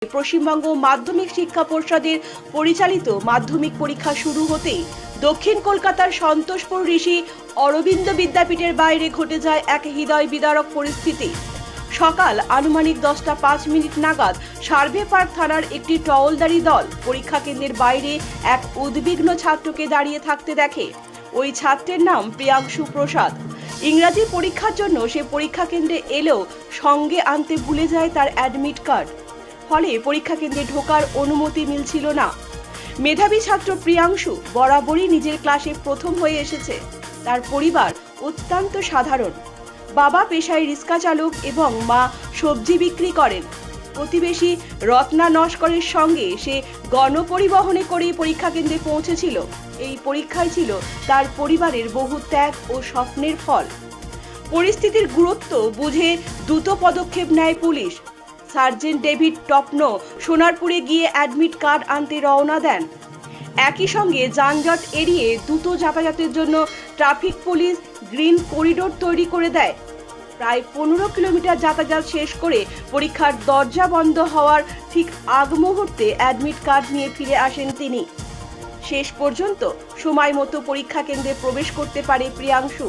পশ্চিমবঙ্গ মাধ্যমিক শিক্ষা পর্ষদের পরিচালিত মাধ্যমিক পরীক্ষা শুরু হতেই দক্ষিণ কলকাতার সন্তোষপুর ঋষি অরবিন্দ বিদ্যাপীঠের বাইরে ঘটে যায় এক হৃদয় বিদারক পরিস্থিতি। সকাল আনুমানিক 10:05 নাগাদ সার্ভে পার্ক থানার একটি টহলদারি দল পরীক্ষা কেন্দ্রের বাইরে এক উদ্বিগ্ন ছাত্রকে দাঁড়িয়ে থাকতে দেখে। ওই ছাত্রের নাম প্রিয়াংশু প্রসাদ। ইংরাজি পরীক্ষার জন্য সে পরীক্ষা কেন্দ্রে এলেও সঙ্গে আনতে ভুলে যায় তার অ্যাডমিট কার্ড। ফলে পরীক্ষা কেন্দ্রে ঢোকার অনুমতি মিলছিল না। মেধাবী ছাত্র প্রিয়াংশু বরাবরই নিজের ক্লাসে প্রথম হয়ে এসেছে। তার পরিবার অত্যন্ত সাধারণ। বাবা পেশায় রিক্সা চালক এবং মা সবজি বিক্রি করেন। প্রতিবেশী রত্না নস্করের সঙ্গে সে গণপরিবহনে করেই পরীক্ষা কেন্দ্রে পৌঁছেছিল। এই পরীক্ষাই ছিল তার পরিবারের বহু ত্যাগ ও স্বপ্নের ফল। পরিস্থিতির গুরুত্ব বুঝে দ্রুত পদক্ষেপ নেয় পুলিশ। সার্জেন্ট ডেভিড টপনো সোনারপুরে গিয়ে অ্যাডমিট কার্ড আনতে রওনা দেন। একই সঙ্গে যানজট এড়িয়ে দ্রুত যাতায়াতের জন্য ট্রাফিক পুলিশ গ্রিন করিডোর তৈরি করে দেয়। প্রায় 15 কিলোমিটার যাতায়াত শেষ করে পরীক্ষার দরজা বন্ধ হওয়ার ঠিক আগ মুহূর্তে অ্যাডমিট কার্ড নিয়ে ফিরে আসেন তিনি। শেষ পর্যন্ত সময় মতো পরীক্ষা কেন্দ্রে প্রবেশ করতে পারে প্রিয়াংশু।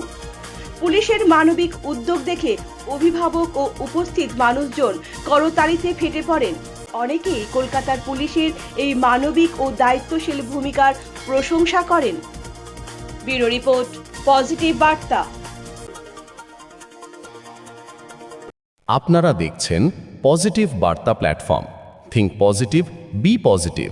পুলিশের মানবিক উদ্যোগ দেখে অভিভাবক ও উপস্থিত মানুষজন করতালিতে ফেটে পড়েন। অনেকেই কলকাতার পুলিশের এই মানবিক ও দায়িত্বশীল ভূমিকার প্রশংসা করেন। ব্যুরো রিপোর্ট, পজিটিভ বার্তা। আপনারা দেখছেন পজিটিভ বার্তা platform. Think positive, be positive.